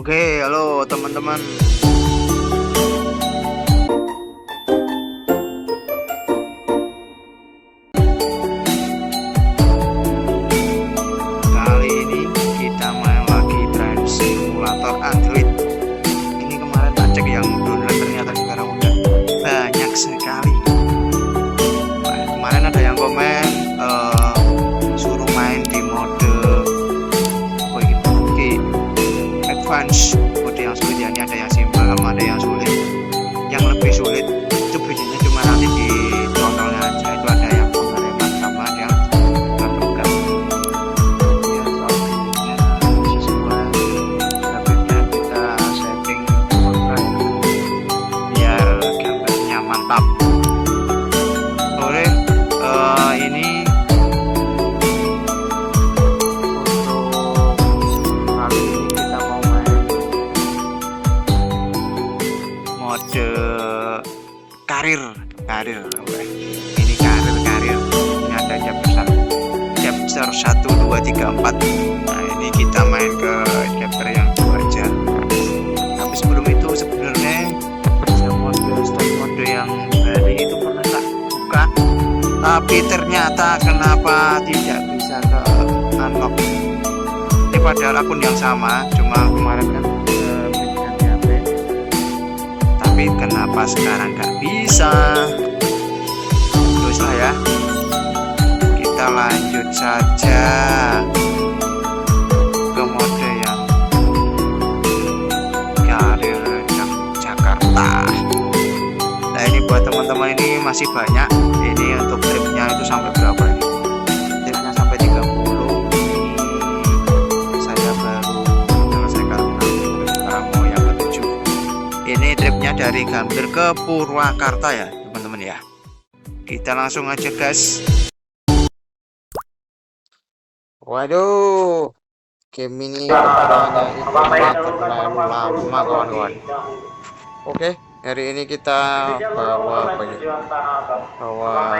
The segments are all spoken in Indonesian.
Oke, halo teman-teman. Kali ini kita main lagi Train Simulator Android. Ini kemarin ngecek yang download, ternyata sekarang udah banyak sekali. Nah, kemarin ada yang komen suruh main di mode advance, mode yang sulit. Ya, ini ada yang simpel sama ada yang sulit. Yang lebih sulit itu bedanya cuma nanti di throttle-nya aja, itu ada yang pengereman sama ada yang bergerak. Ya, kalau sesuai grafiknya kita setting biar gambarnya mantap. Oke, ini mode karir. Oke. Ini karir. Ini ada chapter 1, 2, 3, 4. Nah, ini kita main ke chapter yang 2 aja. Tapi sebelum itu sebenarnya mode yang baru itu pernah tak buka, tapi ternyata kenapa tidak bisa ke unlock. Ini padahal akun yang sama, cuma kemarin kan tapi kenapa sekarang nggak bisa? Terus lah ya, kita lanjut saja ke mode yang karir Jakarta. Nah, ini buat teman-teman ini masih banyak. Ini untuk tripnya itu sampai berapa ini? Tripnya sampai 30. Ini saya baru menyelesaikan 6, sekarang mau yang ke-7. Ini tripnya dari Gambir ke Purwakarta ya teman-teman ya. Kita langsung aja gas. Waduh, game ini terlalu lama kawan-kawan. Oke, hari ini kita bawa apa ini? Bawa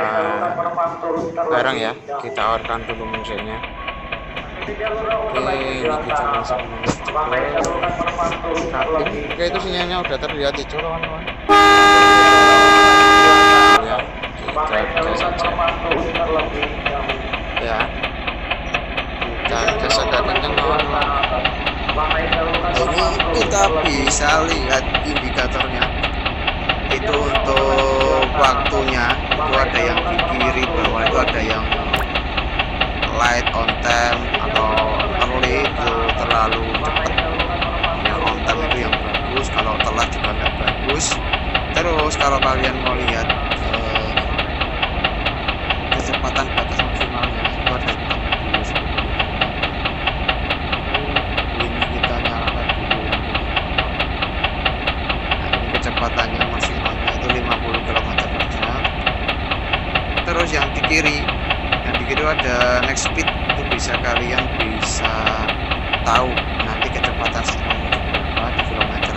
barang ya. Kita orkan dulu mesinnya. Oke, ini kita langsung oke, itu sinyalnya udah terlihat hijau kawan-kawan. Ya, kita gas saja ya, kita gas agak kenceng kawan-kawan. Ini kita bisa lihat indikatornya itu untuk waktunya. Itu ada yang di kiri bawah, itu ada yang light on time atau early, itu terlalu cepat. Yang on time itu yang bagus, kalau telat juga nggak bagus. Terus kalau kalian mau lihat kecepatan batas maksimalnya itu ada di ini, kita nyalakan dulu. Nah, ini kecepatannya maksimalnya itu 50 km/jam. Terus yang di kiri ada next speed, itu kalian bisa tahu nanti kecepatan setelahnya berapa di kilometer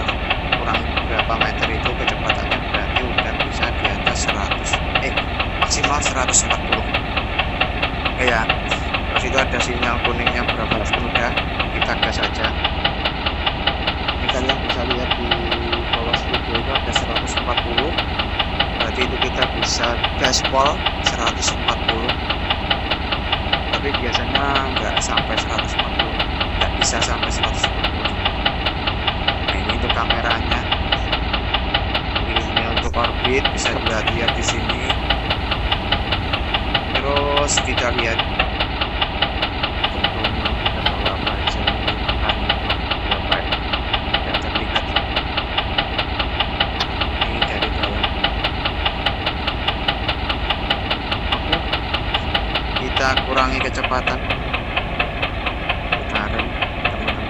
kurang berapa meter, itu kecepatannya berarti udah bisa di atas 100 maksimal 140 ya. Terus itu ada sinyal kuningnya berapa, udah kita gas aja. Ini kalian bisa lihat di bawah video itu ada 140, berarti itu kita bisa gaspol 140. Tapi biasanya nggak sampai 140, nggak bisa sampai 140. Nah, ini untuk kameranya. Ini untuk orbit, bisa dilihat di sini. Terus kita lihat kita kurangi kecepatan, kita rem teman-teman.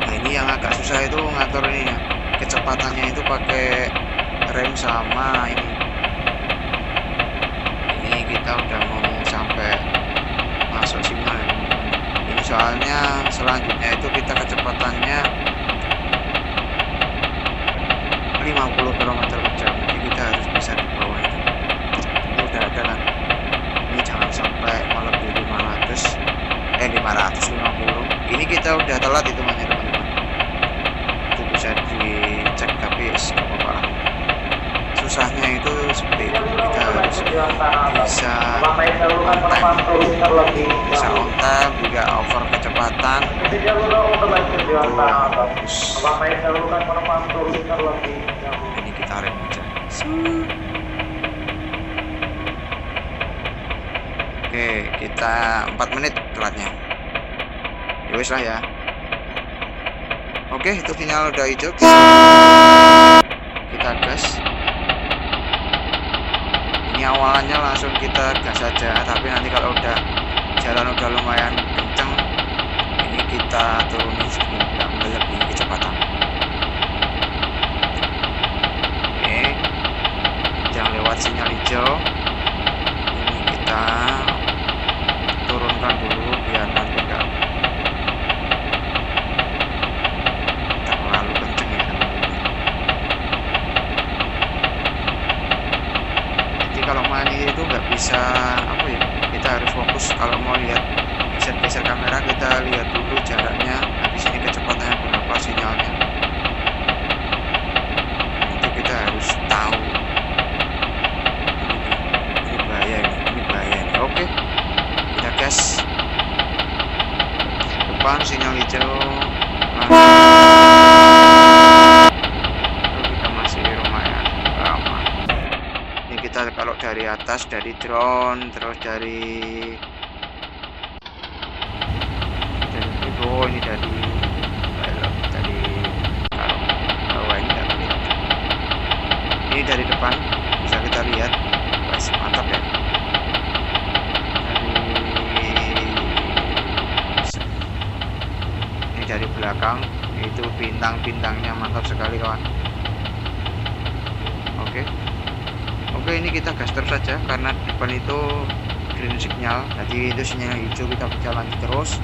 Nah, ini yang agak susah itu ngatur ini ya, kecepatannya itu pakai rem sama ini kita udah mau sampai masuk sinyal ini, soalnya selanjutnya itu kita kecepatannya 50 km/jam, jadi kita harus bisa di bawah itu. Ini udah ada kan, ini jangan sampai melebihi 550. Ini kita kita udah telat hitungannya teman-teman. Itu bisa dicek tapi nggak apa-apa. Susahnya itu seperti itu, kita harus bisa on time, bisa on time, juga over kecepatan. Ini kita rem aja. Oke, kita 4 menit telatnya. Ya wis lah ya. Oke, itu sinyal udah hijau. Kita gas. Ini awalannya langsung kita gas saja, tapi nanti kalau udah jalan udah lumayan kenceng, ini kita turunin sedikit, nggak lebih kecepatan. Oke, jangan lewat sinyal hijau. Ini kita turunkan dulu biar nanti nggak terlalu kenceng ya teman-teman. Jadi kalau main itu nggak bisa apa ya, kita harus fokus. Kalau mau lihat geser kamera, kita lihat dulu jaraknya, habis ini kecepatannya berapa, sinyalnya. Nah, itu kita harus tahu. Ini bahaya ini. Oke, kita gas. Depan sinyal hijau. Kita masih lumayan lama. Ini kita kalau dari atas, dari drone, terus dari video, ini dari bawah ini nggak kelihatan. Ini dari depan bisa kita lihat, wes mantap ya. Ini dari belakang, itu bintang-bintangnya mantap sekali kawan. Oke, ini kita gas terus saja karena depan itu green signal, jadi itu sinyal hijau, kita berjalan terus.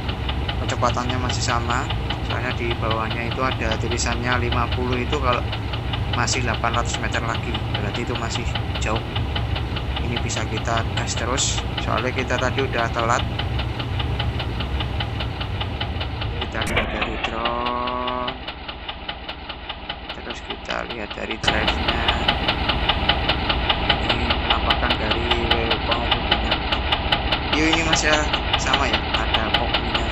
Kecepatannya masih sama, soalnya di bawahnya itu ada tulisannya 50, itu kalau masih 800 meter lagi, berarti itu masih jauh. Ini bisa kita gas terus, soalnya kita tadi udah telat. Kita lihat dari drone, terus kita lihat dari drive-nya. Ini penampakan dari pengemudinya. Ini masih sama ya, ada kokpinya.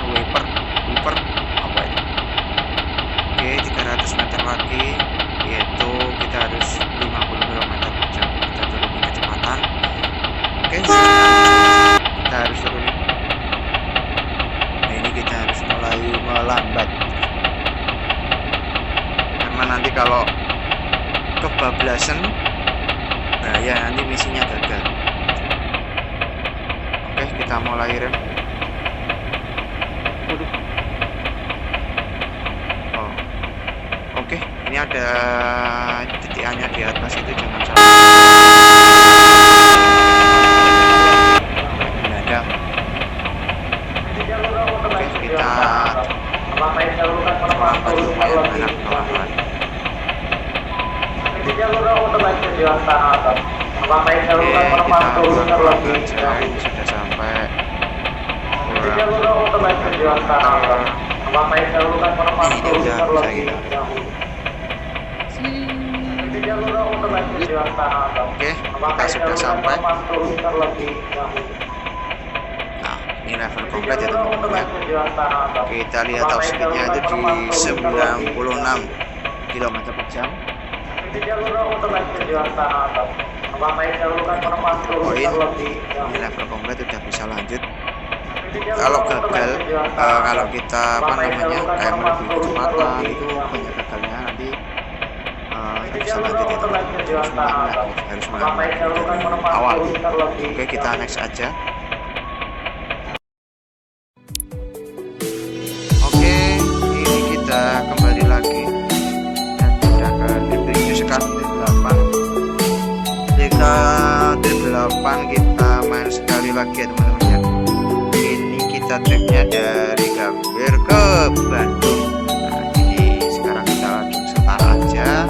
Wiper apa itu? Oke, 300 meter lagi, yaitu kita harus 50 km per jam. Kita turunin kecepatan. Oke, kita harus turunin. Nah, ini kita harus mulai melambat, karena nanti kalau kebablasan bahaya, nanti misinya gagal. Oke, kita mulai rem. Oke, ini ada titiannya di atas, itu jangan sampai mendadak. Oke, kita lambat lumayan banyak kawan-kawan. Oke, kita pulang aja, ini sudah sampai ini udah bisa kita. Oke, kita sudah sampai. Nah, ini level komplit ya teman-teman ya. Kita lihat top speednya itu di 96 km per jam. Poin, ini level komplit, udah bisa lanjut. Kalau gagal, kalau kita apa namanya kayak melebihi kecepatan, itu banyak gagalnya, nanti kita bisa lanjut ya teman-teman. Harus mulai dari awal. Oke, kita next aja. Oke, ini kita kembali lagi dan sudah ke definisi sekarang D8. Jika D8 kita main sekali lagi ya teman-teman ya. Ini kita tripnya dari Gambir ke Bandung. Nah, ini sekarang kita langsung start aja.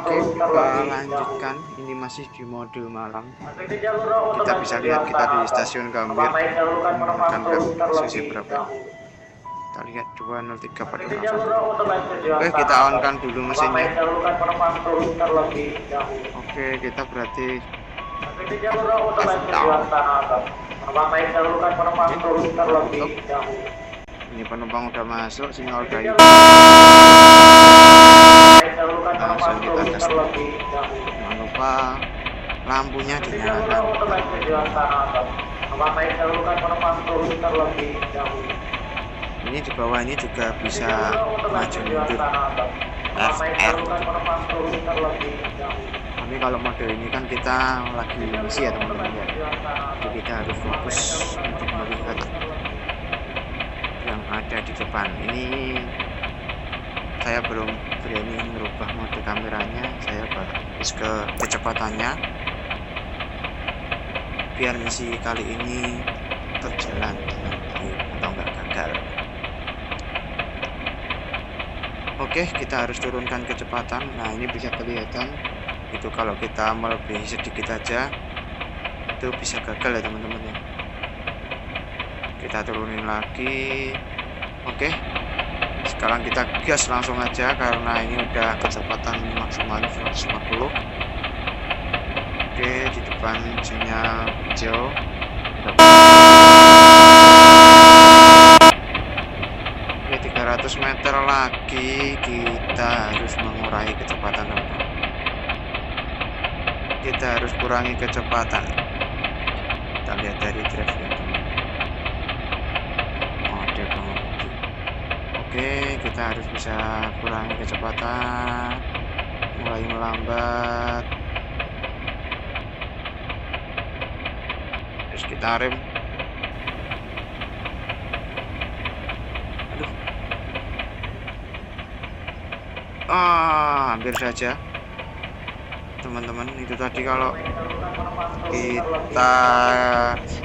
Oke, kita lanjutkan. Ini masih di mode malam. Kita bisa lihat kita di stasiun Gambir menggunakan web sesi berapa. Kita lihat 203 pada Oke, kita on kan dulu mesinnya. Oke, kita berarti ini penumpang udah masuk, sinyal udah hilang. Langsung kita gas. Jangan lupa lampunya dinyalakan. Ini di bawah ini juga bisa maju mundur FR. Tapi kalau mode ini kan kita lagi misi ya teman-teman ya. Jadi kita harus fokus untuk melihat yang ada di depan. Ini saya belum berani merubah mode kameranya, saya fokus ke kecepatannya biar misi kali ini berjalan atau enggak gagal. Oke, kita harus turunkan kecepatan. Nah, ini bisa kelihatan itu kalau kita melebihi sedikit aja itu bisa gagal ya teman-teman ya. Kita turunin lagi. Oke, sekarang kita gas langsung aja karena ini udah kecepatan maksimal 140. Oke, di depan sinyal hijau. Oke, 300 meter lagi kita harus mengurangi kecepatan teman-teman. Kita harus kurangi kecepatan. Kita lihat dari drive ya teman. Mode pengemudi. Oke, kita harus bisa kurangi kecepatan, mulai melambat. Terus kita rem. Aduh, hampir saja teman-teman. Itu tadi kalau kita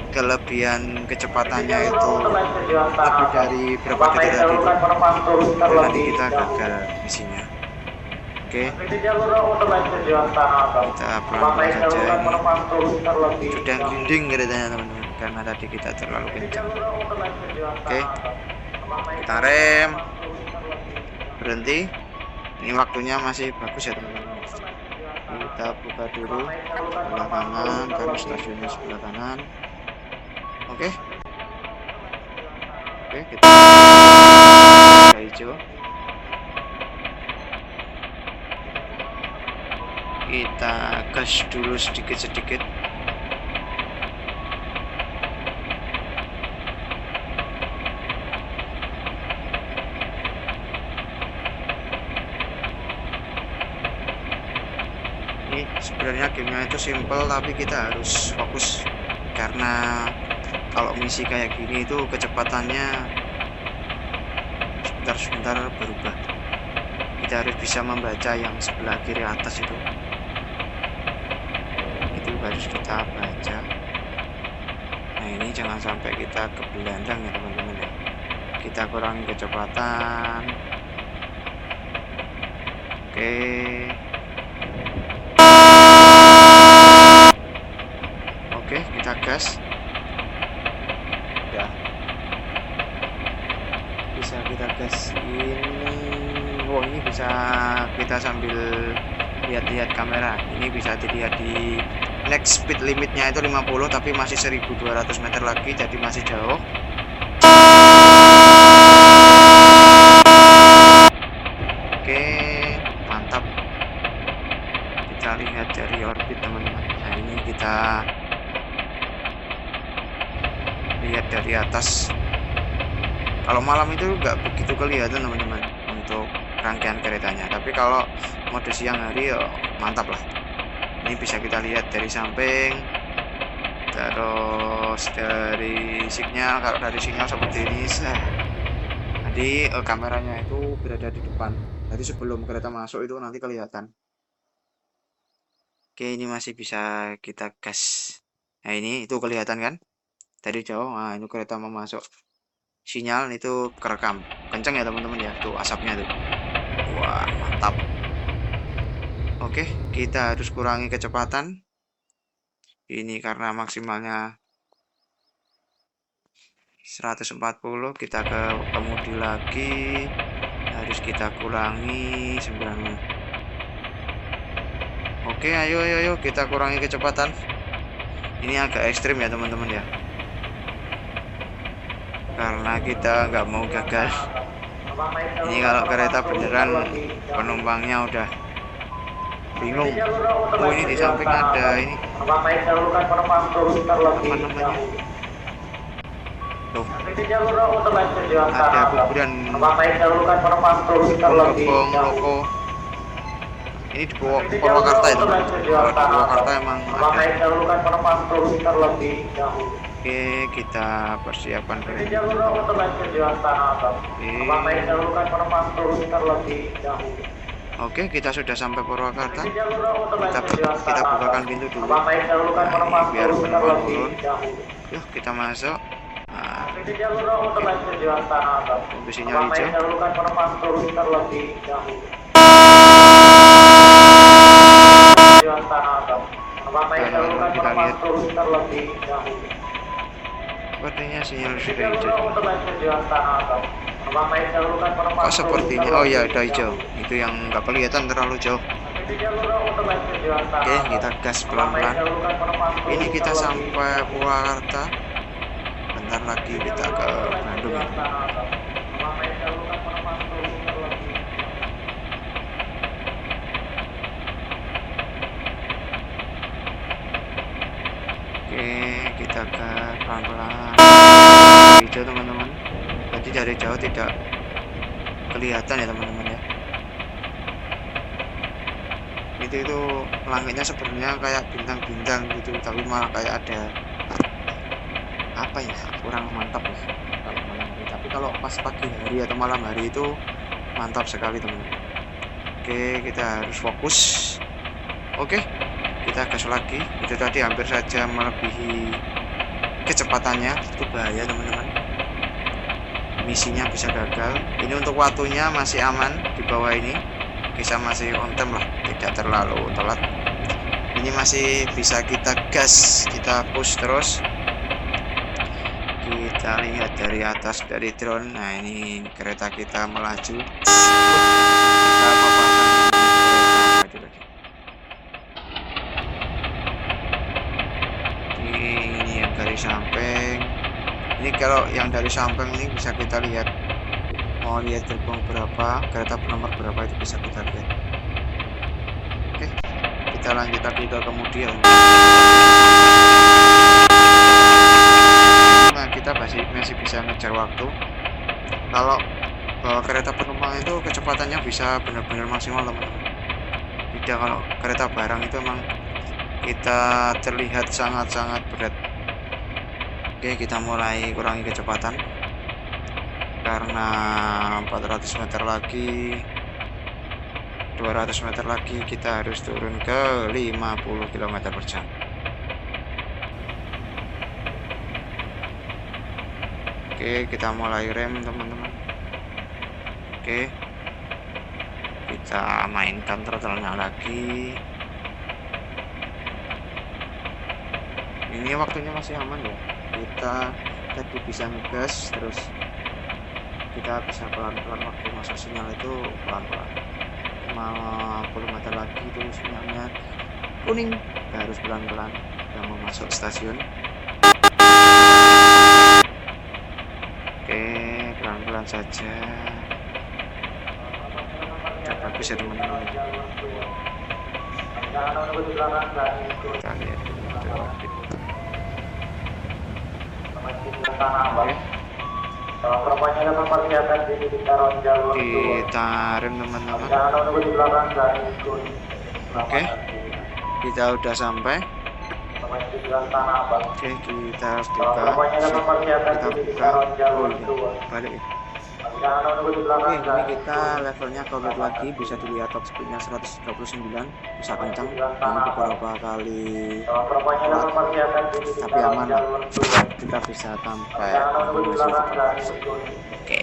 kelebihan kecepatannya itu lebih dari berapa detik tadi itu, nanti kita gagal misinya. Oke, kita pelan-pelan saja. Ini sudah grinding katanya teman-teman karena tadi kita terlalu kencang. Oke, kita rem, berhenti. Ini waktunya masih bagus ya teman-teman. Kita buka dulu sebelah kanan karena stasiunnya sebelah kanan. Oke, kita hijau. Kita gas dulu sedikit-sedikit. Ini sebenarnya gamenya itu simple tapi kita harus fokus karena kalau misi kayak gini itu kecepatannya sebentar-sebentar berubah. Kita harus bisa membaca yang sebelah kiri atas itu harus kita baca. Nah, ini jangan sampai kita kebelandang ya teman-teman ya. Kita kurangi kecepatan. Oke, kita gas. Udah bisa kita gas ini. Oh, ini bisa kita sambil lihat-lihat kamera. Ini bisa dilihat di next speed limitnya itu 50 tapi masih 1200 meter lagi, jadi masih jauh. Oke, mantap. Kita lihat dari orbit teman-teman. Nah, ini kita lihat dari atas. Kalau malam itu nggak begitu kelihatan teman-teman untuk rangkaian keretanya, tapi kalau mode siang hari ya mantap lah. Ini bisa kita lihat dari samping, terus dari sinyal. Kalau dari sinyal seperti ini, jadi kameranya itu berada di depan. Jadi sebelum kereta masuk itu nanti kelihatan. Oke, ini masih bisa kita gas. Nah, ini itu kelihatan kan dari jauh. Nah, ini kereta mau masuk. Sinyal itu kerekam kenceng ya teman-teman ya, tuh asapnya tuh. Wah, mantap. Oke, kita harus kurangi kecepatan. Ini karena maksimalnya 140, kita kemudi lagi, harus kita kurangi 9. Oke, ayo kita kurangi kecepatan. Ini agak ekstrim ya teman-teman ya, karena kita nggak mau gagal. Ini kalau kereta beneran penumpangnya udah bingung. Oh, ini di samping ada ini apa namanya tuh, ada kuburan gerbong loko. Ini di Purwakarta ya teman. Kalau di Purwakarta emang ada. Oke, kita persiapkan Oke, kita sudah sampai Purwakarta. Kita bukakan pintu dulu. Nah, ini biar penumpang turun. Yuk, kita masuk. Nah, tunggu sinyal hijau. Teman-teman, kita lihat. Sepertinya sinyal sudah hijau. Kok sepertinya? Oh ya, udah hijau. Itu yang nggak kelihatan terlalu jauh. Oke, kita gas pelan-pelan. Ini kita sampai Purwakarta. Bentar lagi kita ke Bandung ya. Oke, kita ke pelan-pelan. Hijau teman-teman. Tadi dari jauh tidak kelihatan ya teman-teman ya. Itu langitnya sebenarnya kayak bintang-bintang gitu, tapi malah kayak ada apa ya, kurang mantap ya kalau malam hari. Tapi kalau pas pagi hari atau malam hari itu mantap sekali teman-teman. Oke, kita harus fokus. Oke, kita gas lagi. Itu tadi hampir saja melebihi kecepatannya, itu bahaya teman-teman. Misinya bisa gagal. Ini untuk waktunya masih aman di bawah ini, bisa masih on time lah, tidak terlalu telat. Ini masih bisa kita gas, kita push terus. Kita lihat dari atas dari drone. Nah, ini kereta kita melaju. Kita paparkan ini yang dari samping. Ini kalau yang dari samping ini bisa kita lihat. Mau lihat gerbong berapa, kereta bernomor berapa, itu bisa kita lihat. Oke, kita lanjut lagi ke kemudian. Nah, kita masih bisa ngejar waktu. Kalau kereta penumpang itu kecepatannya bisa benar-benar maksimal teman-teman. Tidak, kalau kereta barang itu emang kita terlihat sangat-sangat berat. Oke, kita mulai kurangi kecepatan karena 400 meter lagi, 200 meter lagi kita harus turun ke 50 km per jam. Oke, kita mulai rem teman-teman. Oke, kita mainkan throttle-nya lagi. Ini waktunya masih aman ya, kita tadi bisa ngegas, terus kita bisa pelan-pelan waktu masuk sinyal itu pelan-pelan. 50 meter lagi itu sinyalnya kuning, kita harus pelan-pelan, kita mau masuk stasiun. Oke, pelan-pelan saja. Udah bagus ya teman-teman. Kita lihat kita rem teman-teman. Oke, kita udah sampai. Oke, kita buka. Oh iya, balik. Oke, ini kita levelnya cover lagi, bisa dilihat top speednya 129, bisa kencang. Ini beberapa kali tapi aman lah, kita bisa sampai. Oke.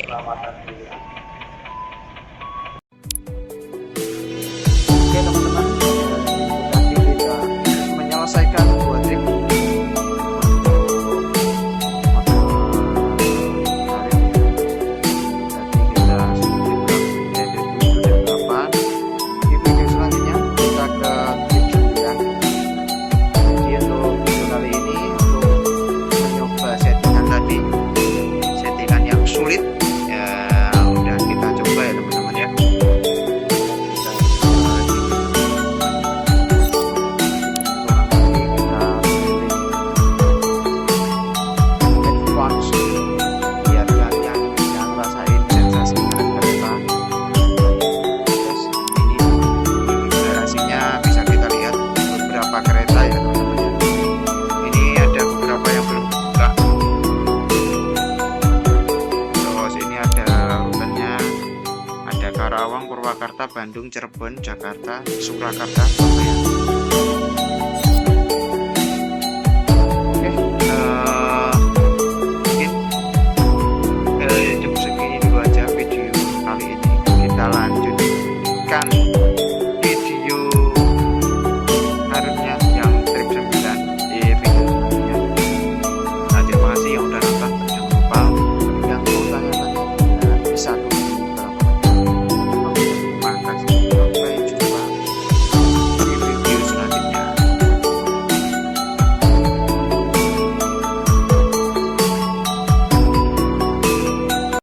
Karawang, Purwakarta, Bandung, Cirebon, Jakarta, Surakarta, Surabaya.